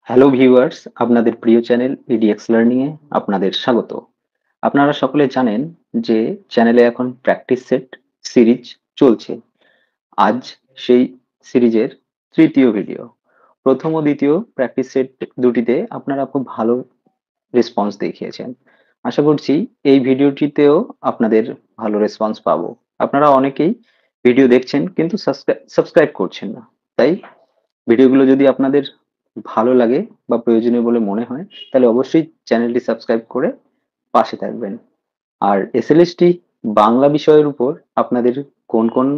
Hello viewers, আপনাদের প্রিয় channel edX learning এ আপনাদের স্বাগত। আপনারা সকলে জানেন যে চ্যানেলে এখন প্র্যাকটিস সেট সিরিজ চলছে। আজ সেই সিরিজের তৃতীয় ভিডিও। প্রথম ও দ্বিতীয় প্র্যাকটিস সেট দুটিতে আপনারা খুব ভালো রেসপন্স দেখিয়েছেন। আশা করছি এই ভিডিওটিতেও আপনাদের ভালো রেসপন্স পাবো। আপনারা অনেকেই ভিডিও দেখছেন কিন্তু সাবস্ক্রাইব করছেন না। তাই ভিডিওগুলো যদি আপনাদের ভালো লাগে বা প্রয়োজনীয় বলে মনে হয় তাহলে অবশ্যই চ্যানেলটি সাবস্ক্রাইব করে পাশে থাকবেন। আর এসএলএসটি বাংলা বিষয়ের উপর আপনাদের কোন কোন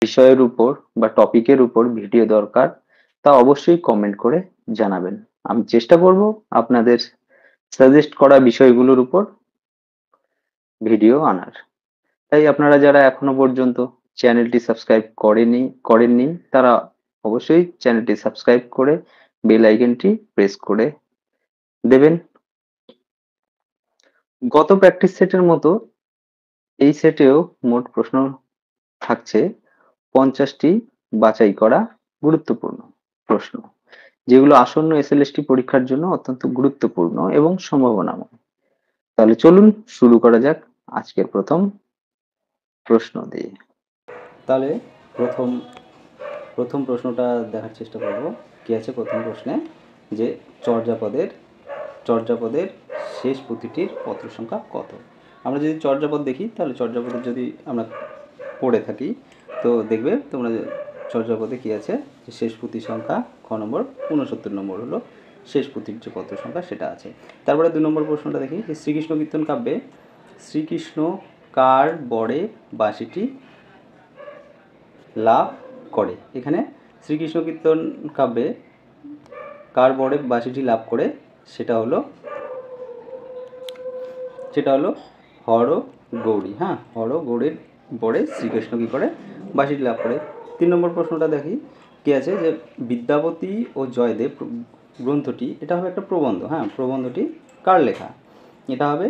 বিষয়ের উপর বা টপিকের উপর ভিডিও দরকার তা অবশ্যই কমেন্ট করে জানাবেন। আমি চেষ্টা করব আপনাদের সাজেস্ট করা বিষয়গুলোর উপর ভিডিও আনার। তাই আপনারা যারা এখনো পর্যন্ত চ্যানেলটি সাবস্ক্রাইব করেননি তারা অবশ্যই চ্যানেলটি সাবস্ক্রাইব করে বেল আইকনটি প্রেস করে দেবেন। গত প্র্যাকটিস সেটের মতো এই সেটেও মোট প্রশ্ন থাকছে 50টি বাছাই করা গুরুত্বপূর্ণ প্রশ্ন, যেগুলো আসন্ন এসএলএসটি পরীক্ষার জন্য অত্যন্ত গুরুত্বপূর্ণ এবং সম্ভাবনাময়। তাহলে চলুন শুরু করা যাক আজকের প্রথম প্রশ্ন দিয়ে। তাহলে প্রথম প্রথম প্রশ্নটা দেখার চেষ্টা করব। কি আছে প্রথম প্রশ্নে, যে চর্যাপদের শেষ পুঁথিটির পত্র সংখ্যা কত? আমরা যদি চর্যাপদ দেখি তাহলে চর্যাপদের যদি আমরা পড়ে থাকি তো দেখবে তোমরা যে চর্যাপদে কী আছে, যে শেষ পুঁথি সংখ্যা খ নম্বর 69 নম্বর হলো শেষ পুঁথির যে পত্র সংখ্যা সেটা আছে। তারপরে 2 নম্বর প্রশ্নটা দেখি, যে শ্রীকৃষ্ণ কীর্তন কাব্যে শ্রীকৃষ্ণ কার বরে বাঁশিটি লাভ করে? এখানে শ্রীকৃষ্ণ কীর্তন কাব্যে কার বরে বাঁশিটি লাভ করে সেটা হলো হর গৌরী। হ্যাঁ, হর গৌরীর বরে শ্রীকৃষ্ণ কী করে বাঁশিটি লাভ করে। 3 নম্বর প্রশ্নটা দেখি কি আছে, যে বিদ্যাপতি ও জয়দেব গ্রন্থটি, এটা হবে একটা প্রবন্ধ। হ্যাঁ, প্রবন্ধটি কার লেখা? এটা হবে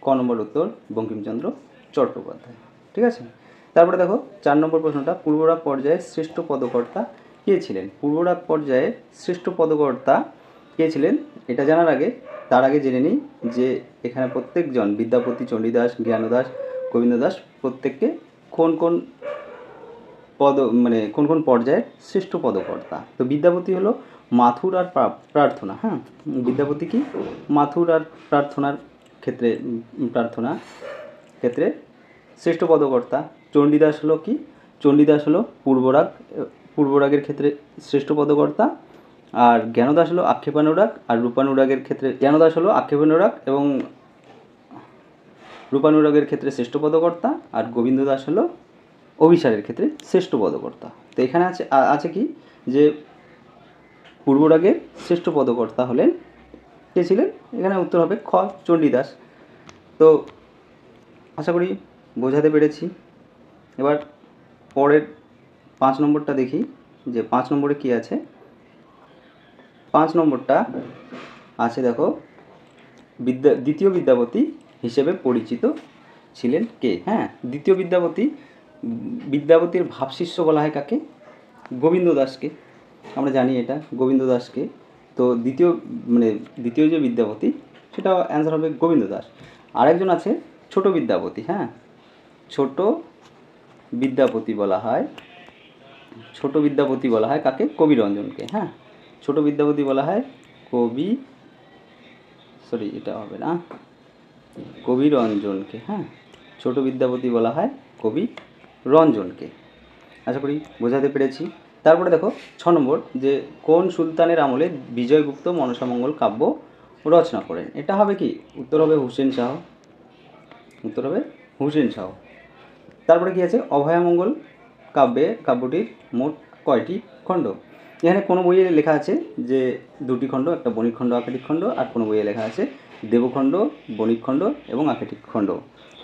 ক নম্বর উত্তর বঙ্কিমচন্দ্র চট্টোপাধ্যায়। ঠিক আছে। তারপরে দেখো 4 নম্বর প্রশ্নটা, পূর্বরাগ পর্যায়ে শ্রেষ্ঠ পদকর্তা কে ছিলেন? পূর্বরাগ পর্যায়ে শ্রেষ্ঠ পদকর্তা কে ছিলেন এটা জানার আগে তার আগে জেনে নিই যে এখানে প্রত্যেকজন বিদ্যাপতি, চণ্ডীদাস, জ্ঞানদাস, গোবিন্দদাস প্রত্যেককে কোন কোন কোন কোন পর্যায়ের শ্রেষ্ঠ পদকর্তা। তো বিদ্যাপতি হলো মাথুর আর প্রার্থনা। হ্যাঁ, বিদ্যাপতি কি মাথুর আর প্রার্থনা ক্ষেত্রে শ্রেষ্ঠ পদকর্তা। চণ্ডীদাস হলো কি? চণ্ডীদাস হলো পূর্বরাগের ক্ষেত্রে শ্রেষ্ঠ পদকর্তা। আর জ্ঞানদাস হলো আক্ষেপানুরাগ, আর রূপানুরাগের ক্ষেত্রে জ্ঞানদাস হলো আক্ষেপানুরাগ এবং রূপানুরাগের ক্ষেত্রে শ্রেষ্ঠ পদকর্তা, আর গোবিন্দ দাস হলো অভিসারের ক্ষেত্রে শ্রেষ্ঠ পদকর্তা। তো এখানে আছে কি, যে পূর্বরাগের শ্রেষ্ঠ পদকর্তা হলেন কে ছিলেন? এখানে উত্তর হবে খ চণ্ডীদাস। তো আশা করি বোঝাতে পেরেছি। এবার পরের 5 নম্বরটা দেখি, যে 5 নম্বরে কি আছে। 5 নম্বরটা আছে দেখো, দ্বিতীয় বিদ্যাপতি হিসেবে পরিচিত ছিলেন কে? হ্যাঁ, দ্বিতীয় বিদ্যাপতির ভাবশিষ্য বলা হয় কাকে? গোবিন্দ দাসকে। আমরা জানি এটা গোবিন্দ দাসকে। তো দ্বিতীয় যে বিদ্যাপতি সেটা অ্যান্সার হবে গোবিন্দ দাস। আরেকজন আছে ছোট বিদ্যাপতি। হ্যাঁ, ছোট বিদ্যাপতি বলা হয় কাকে? কবিরঞ্জনকে। হ্যাঁ, ছোট বিদ্যাপতি বলা হয় এটা হবে না, কবিরঞ্জনকে। হ্যাঁ, ছোট বিদ্যাপতি বলা হয় কবি রঞ্জনকে। আশা করি বোঝাতে পেরেছি। তারপরে দেখো 6 নম্বর, যে কোন সুলতানের আমলে বিজয়গুপ্ত মনসামঙ্গল কাব্য রচনা করেন? এটা হবে কি? উত্তর হবে হুসেন শাহ। তারপরে কি আছে, অভয়ামঙ্গল কাব্যটির মোট কয়টি খণ্ড? এখানে কোনো বইয়ে লেখা আছে যে 2টি খণ্ড, একটা বণিক খণ্ড, আক্ষেপিক খণ্ড, আর কোনো বইয়ে লেখা আছে দেবখণ্ড, বণিক খণ্ড এবং আক্ষেপিক খণ্ড।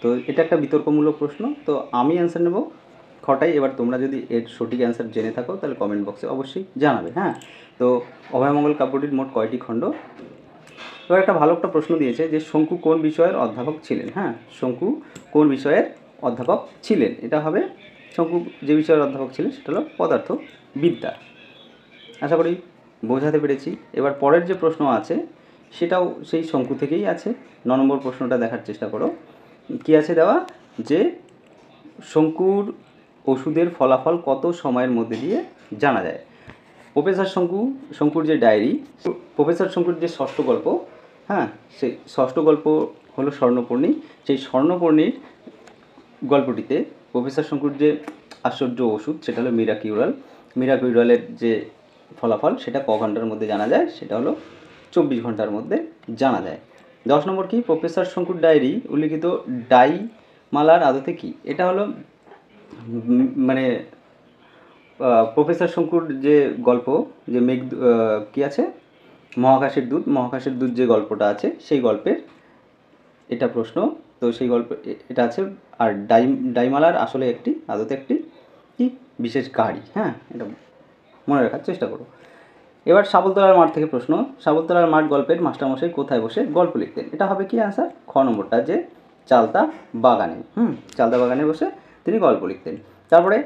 তো এটা একটা বিতর্কমূলক প্রশ্ন, তো আমি অ্যান্সার নেব খটাই। এবার তোমরা যদি এর সঠিক অ্যান্সার জেনে থাকো তাহলে কমেন্ট বক্সে অবশ্যই জানাবে। হ্যাঁ, তো অভয়ামঙ্গল কাব্যটির মোট কয়টি খণ্ড? এবার একটা ভালো একটা প্রশ্ন দিয়েছে, যে শঙ্কু কোন বিষয়ের অধ্যাপক ছিলেন? হ্যাঁ, শঙ্কু কোন বিষয়ের অধ্যাপক ছিলেন? এটা হবে শঙ্কু যে বিষয়ের অধ্যাপক ছিলেন সেটা হলো পদার্থবিদ্যা। আশা করি বোঝাতে পেরেছি। এবার পরের যে প্রশ্ন আছে সেটাও সেই শঙ্কু থেকেই আছে। 9 নম্বর প্রশ্নটা দেখার চেষ্টা করো। কি আছে দেওয়া, যে শঙ্কুর ওষুধের ফলাফল কত সময়ের মধ্যে দিয়ে জানা যায়। প্রফেসর শঙ্কুর যে ডায়েরি, প্রফেসর শঙ্কুর যে ষষ্ঠ গল্প, হ্যাঁ, সেই ষষ্ঠ গল্প হলো স্বর্ণপর্ণী। সেই স্বর্ণপর্ণীর গল্পটিতে প্রফেসর শঙ্কুর যে আশ্চর্য ওষুধ সেটা হলো মিরাকিউরালের যে ফলাফল সেটা ক ঘন্টার মধ্যে জানা যায়, সেটা হলো 24 ঘন্টার মধ্যে জানা যায়। 10 নম্বর কি, প্রফেসর শঙ্কুর ডায়েরি উল্লিখিত ডাইমালার আদতে কি। এটা হলো মানে প্রফেসর শঙ্কুর যে গল্প, যে কি আছে, মহাকাশের দূত যে গল্পটা আছে সেই গল্পের এটা প্রশ্ন। তো সেই গল্প এটা আছে। আর ডাইমালার আসলে আদতে একটি কি বিশেষ গাড়ি, হ্যাঁ, এটা মনে রাখার চেষ্টা করো। এবার শাবলতলার মাঠ থেকে প্রশ্ন। শাবলতলার মাঠ গল্পের মাস্টারমশাই কোথায় বসে গল্প লিখতেন। এটা হবে কি আনসার, খ নম্বরটা, যে চালতা বাগানে। চালতা বাগানে বসে তিনি গল্প লিখতেন। তারপরে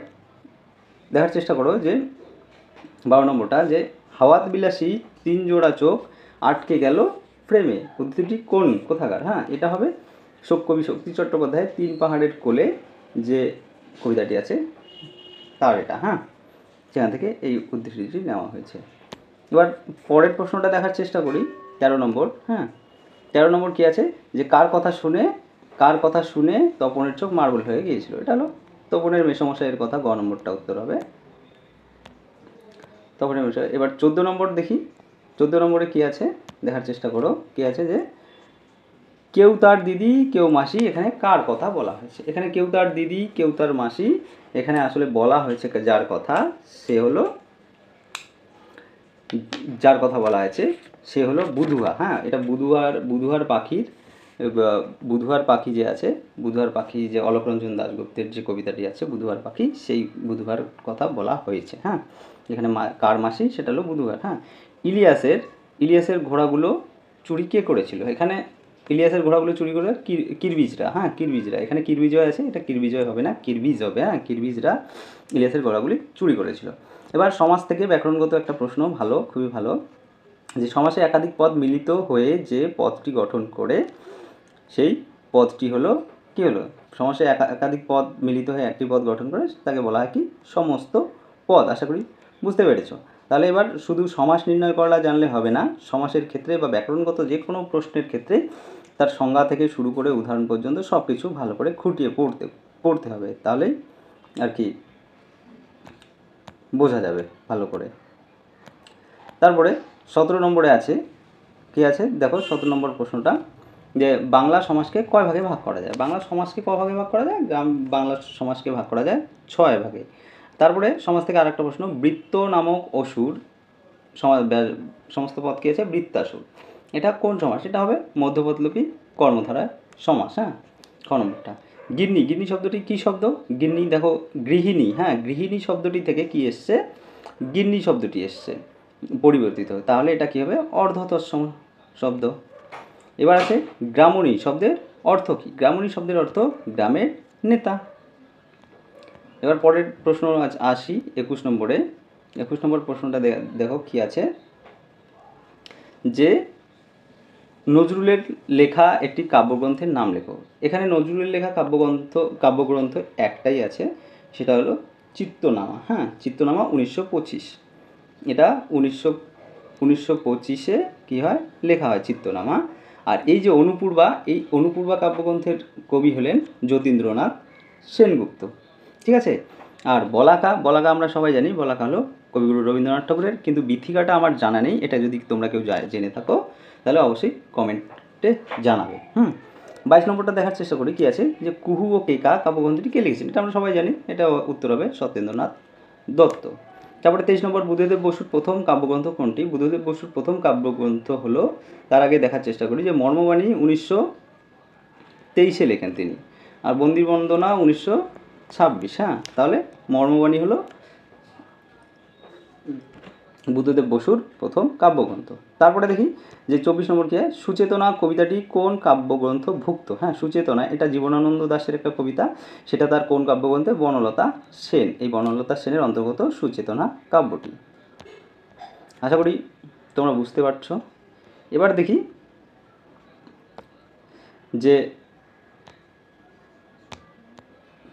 দেখার চেষ্টা করো যে 12 নম্বরটা, যে হাওয়াত বিলাসী 3 জোড়া চোখ আটকে গেল ফ্রেমে, উদ্ধৃতিটি কোথাকার। হ্যাঁ, এটা হবে কবি শক্তি চট্টোপাধ্যায়ের 3 পাহাড়ের কোলে যে কবিতাটি আছে তার এটা, হ্যাঁ, সেখান থেকে এই উদ্ধৃতিটি নেওয়া হয়েছে। এবার পরের প্রশ্নটা দেখার চেষ্টা করি, 13 নম্বর। হ্যাঁ, 13 নম্বর কী আছে, যে কার কথা শুনে তপনের চোখ মার্বেল হয়ে গিয়েছিল। এটা হলো তপনের মেসমশাইয়ের কথা, গ নম্বরটা উত্তর হবে তপনের মেসমশাই। এবার 14 নম্বর দেখি। 14 নম্বরে কী আছে দেখার চেষ্টা করো। কী আছে, যে কেউ তার দিদি কেউ মাসি, এখানে কার কথা বলা হয়েছে। এখানে কেউ তার দিদি কেউ তার মাসি, এখানে আসলে বলা হয়েছে যার কথা, যার কথা বলা হয়েছে সে হলো বুধুয়া। হ্যাঁ, এটা বুধুয়ার পাখি যে আছে, বুধুয়ার পাখি যে অলোকরঞ্জন দাশগুপ্তের যে কবিতাটি আছে বুধুয়ার পাখি, সেই বুধুয়ার কথা বলা হয়েছে। হ্যাঁ, এখানে কার মাসি সেটা হলো বুধুয়ার। হ্যাঁ, ইলিয়াসের ঘোড়াগুলো চুরি কে করেছিল। এখানে ইলিয়াসের ঘোড়াগুলো চুরি করে কিরবিজরা। হ্যাঁ, কিরবিজরা, এখানে কিরবিজয় আছে, এটা কিরবিজয় হবে না, কিরবিজ হবে। হ্যাঁ, কিরবিজরা ইলিয়াসের ঘোড়াগুলি চুরি করেছিল। এবার সমাজ থেকে ব্যাকরণগত একটা প্রশ্ন, খুবই ভালো, যে সমাসে একাধিক পদ মিলিত হয়ে যে পদটি গঠন করে সেই পদটি হলো কি হলো, সমাসে একাধিক পদ মিলিত হয়ে একটি পদ গঠন করে তাকে বলা হয় কি, সমস্ত পদ। আশা করি বুঝতে পেরেছ। তাহলে এবার শুধু সমাস নির্ণয় করা জানলে হবে না, সমাসের ক্ষেত্রে বা ব্যাকরণগত যে কোনো প্রশ্নের ক্ষেত্রে তার সংজ্ঞা থেকে শুরু করে উদাহরণ পর্যন্ত সব কিছু ভালো করে খুঁটিয়ে পড়তে হবে, তাহলেই আর কি বোঝা যাবে ভালো করে। তারপরে 17 নম্বরে আছে, কি আছে দেখো 17 নম্বর প্রশ্নটা, যে বাংলা সমাজকে কয় ভাগে ভাগ করা যায়। বাংলা সমাজকে কয় ভাগে ভাগ করা যায়, বাংলা সমাজকে ভাগ করা যায় 6 ভাগে। তারপরে সমাজ থেকে আরেকটা প্রশ্ন, বৃত্ত নামক অসুর সমস্ত পদ কি আছে, বৃত্তাসুর। এটা কোন সমাস, এটা হবে মধ্যপদলোপী কর্মধারায় সমাস। হ্যাঁ, খ নম্বরটা। গিন্নি শব্দটি কি শব্দ, গিন্নি দেখো গৃহিণী। হ্যাঁ, গৃহিণী শব্দটি থেকে কি এসছে, গিন্নি শব্দটি এসছে পরিবর্তিত, তাহলে এটা কী হবে, অর্ধতৎসম শব্দ। এবার আছে গ্রামণী শব্দের অর্থ কী। গ্রামণী শব্দের অর্থ গ্রামের নেতা। এবার পরের প্রশ্ন আসি 21 নম্বরে। 21 নম্বর প্রশ্নটা দেখো কি আছে, যে নজরুলের লেখা একটি কাব্যগ্রন্থের নাম লেখো। এখানে নজরুলের লেখা কাব্যগ্রন্থ একটাই আছে, সেটা হলো চিত্তনামা। হ্যাঁ, চিত্তনামা 1925। এটা 1925-এ কী হয়, লেখা হয় চিত্তনামা। আর এই যে অনুপূর্বা কাব্যগ্রন্থের কবি হলেন যতীন্দ্রনাথ সেনগুপ্ত। ঠিক আছে। আর বলাকা আমরা সবাই জানি, বলাকা হলো কবিগুরু রবীন্দ্রনাথ ঠাকুরের, কিন্তু বীথিকাটা আমার জানা নেই। এটা যদি তোমরা কেউ জেনে থাকো তাহলে অবশ্যই কমেন্টে জানাবে। 22 নম্বরটা দেখার চেষ্টা করি, কি আছে, যে কুহু ও কেকা কাব্যগ্রন্থটি কে লিখেছেন। এটা আমরা সবাই জানি, এটা উত্তর হবে সত্যেন্দ্রনাথ দত্ত। তারপরে 23 নম্বর, বুদ্ধদেব বসুর প্রথম কাব্যগ্রন্থ কোনটি। বুদ্ধদেব বসুর প্রথম কাব্যগ্রন্থ হলো, তার আগে দেখার চেষ্টা করি, যে মর্মবাণী 1923-এ লেখেন তিনি, আর বন্দিবন্দনা 1926। হ্যাঁ, তাহলে মর্মবাণী হলো বুদ্ধদেব বসুর প্রথম কাব্যগ্রন্থ। তারপরে দেখি যে 24 নম্বর কী হয়, সুচেতনা কবিতাটি কোন কাব্যগ্রন্থ ভুক্ত। হ্যাঁ, সুচেতনা এটা জীবনানন্দ দাশের একটা কবিতা, সেটা তার কোন কাব্যগ্রন্থে, বনলতা সেন। এই বনলতা সেনের অন্তর্গত সুচেতনা কাব্যটি। আশা করি তোমরা বুঝতে পারছো। এবার দেখি যে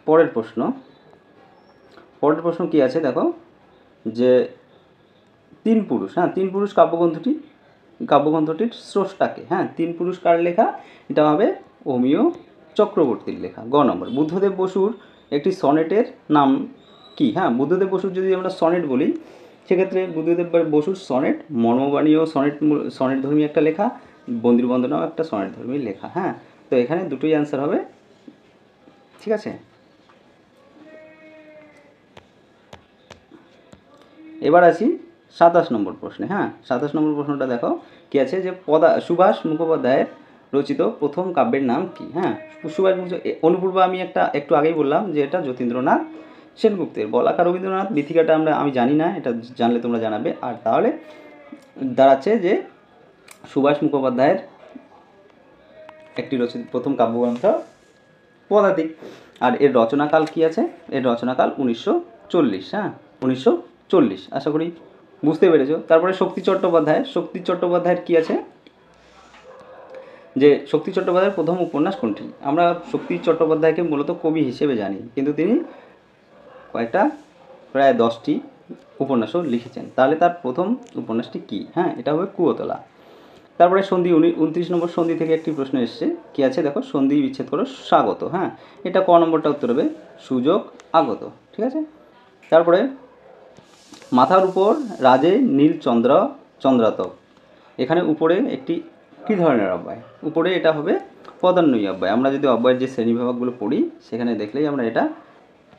পরের প্রশ্ন কি আছে দেখো, যে তিন পুরুষ, হ্যাঁ তিন পুরুষ কাব্যগ্রন্থটির স্রষ্টাকে, হ্যাঁ তিন পুরুষ কার লেখা, এটা হবে অমিয় চক্রবর্তীর লেখা। গ নম্বর, বুদ্ধদেব বসুর একটি সনেটের নাম কি? হ্যাঁ বুদ্ধদেব বসুর যদি আমরা সনেট বলি, সেক্ষেত্রে বুদ্ধদেব বসুর সনেট মর্মবাণী ও সনেট ধর্মী একটা লেখা, বন্দিবন্দনাও একটা সনেট ধর্মী লেখা। হ্যাঁ, তো এখানে দুটোই অ্যান্সার হবে, ঠিক আছে। এবার আসি 27 নম্বর প্রশ্নে। হ্যাঁ 27 নম্বর প্রশ্নটা দেখো কি আছে, যে সুভাষ মুখোপাধ্যায়ের রচিত প্রথম কাব্যের নাম কি? হ্যাঁ অনুপূর্বা আমি একটু আগেই বললাম যে এটা যতীন্দ্রনাথ সেনগুপ্তের। বলাকা রবীন্দ্রনাথ বীথিকাটা আমি জানি না, এটা জানলে তোমরা জানাবে। আর তাহলে দাঁড়াচ্ছে যে সুভাষ মুখোপাধ্যায়ের একটি রচিত প্রথম কাব্যগ্রন্থ পদাতিক। আর এর রচনাকাল কি আছে? এর রচনাকাল 1940। হ্যাঁ 1940, আশা করি বুঝতে পেরেছো। তারপরে শক্তি চট্টোপাধ্যায়ের কি আছে, যে শক্তি চট্টোপাধ্যায়ের প্রথম উপন্যাস কোনটি? আমরা শক্তি চট্টোপাধ্যায়কে মূলত কবি হিসেবে জানি, কিন্তু তিনি কয়েকটা প্রায় 10টি উপন্যাসও লিখেছেন। তাহলে তার প্রথম উপন্যাসটি কি? হ্যাঁ এটা হবে কুয়োতলা। তারপরে সন্ধি 29 নম্বর সন্ধি থেকে একটি প্রশ্ন এসছে, কি আছে দেখো, সন্ধি বিচ্ছেদ করো স্বাগত। হ্যাঁ এটা ক নম্বরটা উত্তর হবে সুযোগ আগত, ঠিক আছে। তারপরে মাথার উপর রাজে নীল চন্দ্রাতক, এখানে উপরে একটি কী ধরনের অব্যয়? উপরে এটা হবে পদান্বয়ী অব্যয়। আমরা যদি অব্যয়ের যে শ্রেণীবিভাগগুলো পড়ি সেখানে দেখলেই আমরা এটা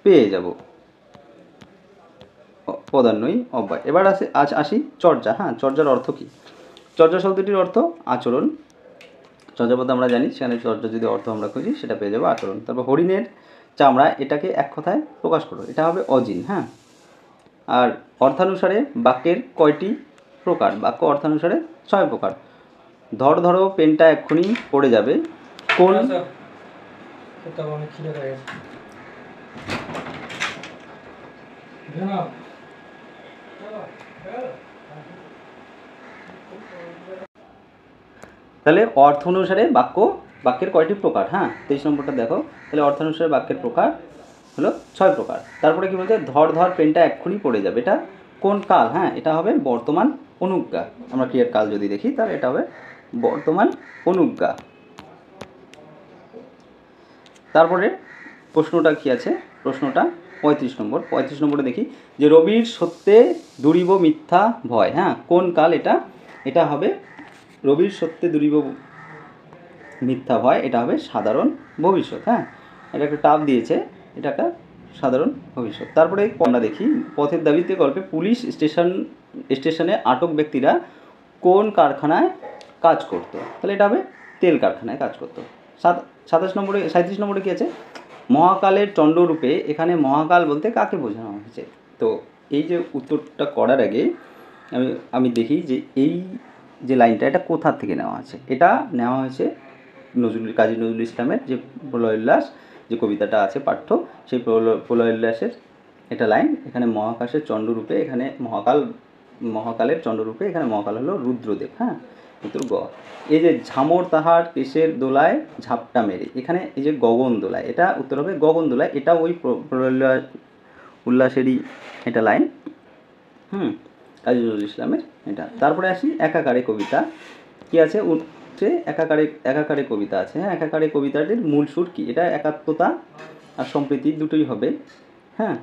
পেয়ে যাব, পদান্বয়ী অব্যয়। এবার আসি চর্যা। হ্যাঁ চর্যার অর্থ কী? চর্যা শব্দটির অর্থ আচরণ। চর্যাপদ আমরা জানি, সেখানে চর্যা যদি অর্থ আমরা খুঁজি সেটা পেয়ে যাবো আচরণ। তারপর হরিণের চামড়া, এটাকে এক কথায় প্রকাশ করো, এটা হবে অজিন। হ্যাঁ আর অর্থানুসারে বাক্যের কয়টি প্রকার? বাক্য অর্থানুসারে 6 প্রকার। ধরো পেনটা এক্ষুনি পড়ে যাবে, কোন? তাহলে অর্থ অনুসারে বাক্যের কয়টি প্রকার? হ্যাঁ 23 নম্বরটা দেখো, তাহলে অর্থানুসারে বাক্যের প্রকার হলো 6 প্রকার। তারপরে কি বলছে, ধর পেনটা এক্ষুনি পড়ে যাবে, এটা কোন কাল? হ্যাঁ এটা হবে বর্তমান অনুজ্ঞা। আমরা ক্রিয়ার কাল যদি দেখি তাহলে এটা হবে বর্তমান অনুজ্ঞা। তারপরে প্রশ্নটা কি আছে, প্রশ্নটা 35 নম্বরে দেখি, যে রবির সত্যে দুরিব মিথ্যা ভয়। হ্যাঁ কোন কাল এটা? এটা হবে রবির সত্যে দুরিব মিথ্যা ভয়, এটা হবে সাধারণ ভবিষ্যৎ। হ্যাঁ এটা একটা টাপ দিয়েছে, এটা একটা সাধারণ ভবিষ্যৎ। তারপরে আমরা দেখি পথের দাবিতে গল্পে পুলিশ স্টেশনে আটক ব্যক্তিরা কোন কারখানায় কাজ করতো? তাহলে এটা হবে তেল কারখানায় কাজ করতো। 37 নম্বরে কি আছে, মহাকালের চণ্ডরূপে, এখানে মহাকাল বলতে কাকে বোঝানো হয়েছে? তো এই যে উত্তরটা করার আগে আমি দেখি যে এই যে লাইনটা এটা কোথা থেকে নেওয়া আছে। এটা নেওয়া হয়েছে কাজী নজরুল ইসলামের যে প্রলয় উল্লাস যে কবিতাটা আছে পাঠ্য, সেই প্রলয় উল্লাসের এটা লাইন। এখানে মহাকাশের চণ্ডরূপে, এখানে মহাকালের চণ্ডরূপে, এখানে মহাকাল হলো রুদ্রদেব। হ্যাঁ উত্তর গ। এই যে ঝামর তাহার কেশের দোলায় ঝাপটা মেরে, এখানে এই যে গগন দোলায়, এটা উত্তর হবে গগন দোলায়, এটা ওই প্রলয় উল্লাসেরই এটা লাইন। কাজী নজরুল ইসলামের এটা। তারপরে আসি একাকারে কবিতা, কি আছে হচ্ছে একাকারে কবিতা আছে। হ্যাঁ একাকারে কবিতাটির মূল সুর কি? এটা একাত্মতা আর সম্প্রীতি দুটোই হবে। হ্যাঁ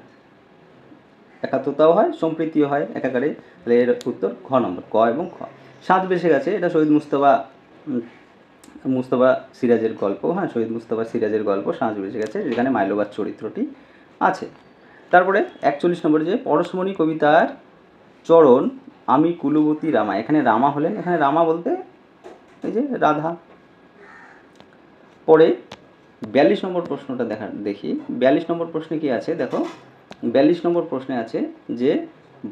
একাত্মতাও হয় সম্প্রীতিও হয় একাকারে, তাহলে এর উত্তর ঘ নম্বর, ক এবং খ। সাজ বেসে গেছে, এটা শহীদ মুস্তফা সিরাজের গল্প। হ্যাঁ শহীদ মুস্তফা সিরাজের গল্প সাজ বেসে গেছে, যেখানে মাইলোবাদ চরিত্রটি আছে। তারপরে 41 নম্বরে যে পরশমণি কবিতার চরণ আমি কুলবতী রামা, এখানে রামা হলেন, এখানে রামা বলতে এই যে রাধা। পরে 42 নম্বর প্রশ্নটা দেখি 42 নম্বর প্রশ্নে কি আছে দেখো, 42 নম্বর প্রশ্নে আছে যে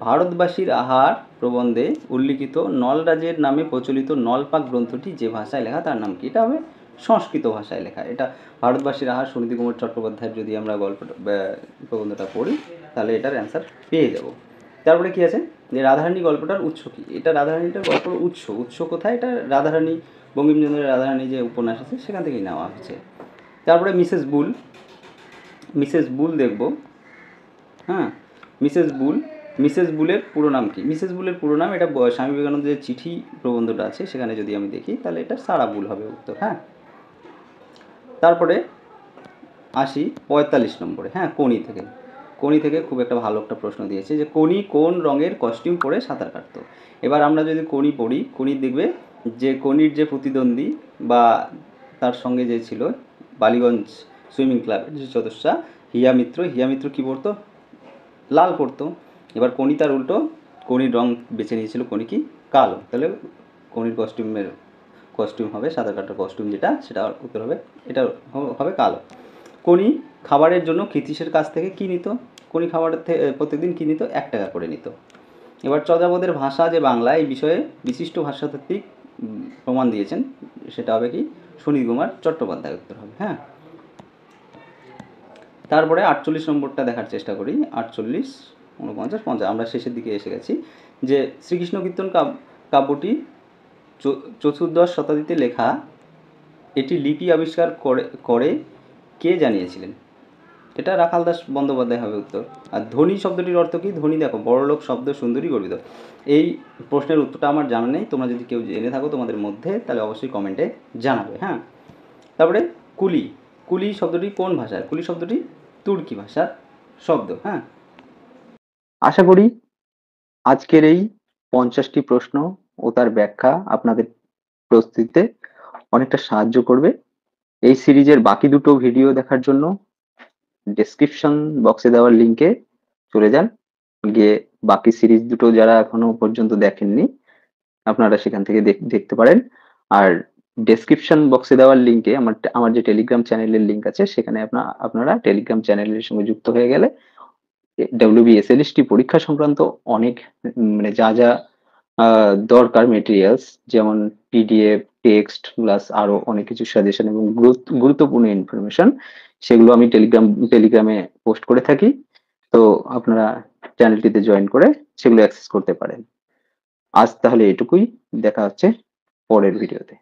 ভারতবাসীর আহার প্রবন্ধে উল্লিখিত নলরাজের নামে প্রচলিত নলপাক গ্রন্থটি যে ভাষায় লেখা তার নাম কি? এটা হবে সংস্কৃত ভাষায় লেখা। এটা ভারতবাসীর আহার সুনীতি কুমার চট্টোপাধ্যায়ের যদি আমরা প্রবন্ধটা পড়ি তাহলে এটার অ্যান্সার পেয়ে যাব। তারপরে কি আছে যে রাধারানী গল্পটার উৎস কি? এটা রাধারানীটার গল্পের উৎস কোথায়? এটা রাধারানী, বঙ্কিমচন্দ্রের রাধারানী যে উপন্যাস আছে সেখান থেকেই নেওয়া হয়েছে। তারপরে মিসেস বুল দেখব। হ্যাঁ, মিসেস বুলের পুরো নাম কি? মিসেস বুলের পুরো নাম, এটা স্বামী বিবেকানন্দের যে চিঠি প্রবন্ধটা আছে সেখানে যদি আমি দেখি তাহলে এটা সারা বুল হবে উত্তর। হ্যাঁ, তারপরে আসি 45 নম্বরে। হ্যাঁ, কোনি থেকে খুব একটা ভালো একটা প্রশ্ন দিয়েছে যে কোনি কোন রঙের কস্টিউম পরে সাঁতার কাটতো। এবার আমরা যদি কোনি পড়ি, কোনি দেখবে যে কোনির যে প্রতিদ্বন্দ্বী বা তার সঙ্গে যে ছিল বালিগঞ্জ সুইমিং ক্লাবের যে সদস্যা হিয়া মিত্র কী পরতো? লাল পরতো। এবার কোনি তার উল্টো, কোনির রং বেছে নিয়েছিল কোনি কি? কালো। তাহলে কোনির কস্টিউম হবে, সাঁতার কাটার কস্টিউম যেটা, সেটা উত্তর হবে, এটা হবে কালো। কোনি খাবারের জন্য কৃতিশের কাছ থেকে কী নিত? কোনি খাবারের থেকে প্রত্যেকদিন কী নিত? 1 টাকা করে নিত। এবার চর্যাপদের ভাষা যে বাংলা, এই বিষয়ে বিশিষ্ট ভাষাতাত্ত্বিক প্রমাণ দিয়েছেন, সেটা হবে কি? সুনীল কুমার চট্টোপাধ্যায় উত্তর হবে। হ্যাঁ, তারপরে 48 নম্বরটা দেখার চেষ্টা করি। 48, 49, 50, আমরা শেষের দিকে এসে গেছি। যে শ্রীকৃষ্ণ কীর্তন কাব্যটি চতুর্দশ শতাব্দীতে লেখা, এটি লিপি আবিষ্কার করে কে জানিয়েছিলেন? এটা রাখাল দাস বন্দ্যোপাধ্যায় হবে উত্তর। আর ধনী শব্দটির অর্থ কী? ধনী দেখো বড়লোক শব্দ সুন্দরী গর্বিত। এই প্রশ্নের উত্তরটা আমার জানা নেই, তোমরা যদি কেউ জেনে থাকো তোমাদের মধ্যে তাহলে অবশ্যই কমেন্টে জানাবে। হ্যাঁ, তারপরে কুলি শব্দটি কোন ভাষার? কুলি শব্দটি তুর্কি ভাষার শব্দ। হ্যাঁ, আশা করি আজকের এই 50টি প্রশ্ন ও তার ব্যাখ্যা আপনাদের প্রস্তুতিতে অনেকটা সাহায্য করবে। এই সিরিজের বাকি দুটো ভিডিও দেখার জন্য ডেসক্রিপশন বক্সে দেওয়ার লিঙ্কে চলে যান, গিয়ে বাকি সিরিজ দুটো যারা এখনো পর্যন্ত দেখেননি আপনারা সেখান থেকে দেখতে পারেন। আর ডেসক্রিপশন বক্সে দেওয়ার লিঙ্কে আমার যে টেলিগ্রাম চ্যানেলের লিঙ্ক আছে, সেখানে আপনারা টেলিগ্রাম চ্যানেলের সঙ্গে যুক্ত হয়ে গেলে WBSLST পরীক্ষা সংক্রান্ত অনেক মানে যা দরকার মেটেরিয়ালস, যেমন পিডিএফ, টেক্সট প্লাস আরো অনেক কিছু সাজেশন এবং গুরুত্বপূর্ণ ইনফরমেশন, সেগুলো আমি টেলিগ্রামে পোস্ট করে থাকি। তো আপনারা চ্যানেলটিতে জয়েন করে সেগুলো অ্যাক্সেস করতে পারেন। আজ তাহলে এটুকুই, দেখা হচ্ছে পরের ভিডিওতে।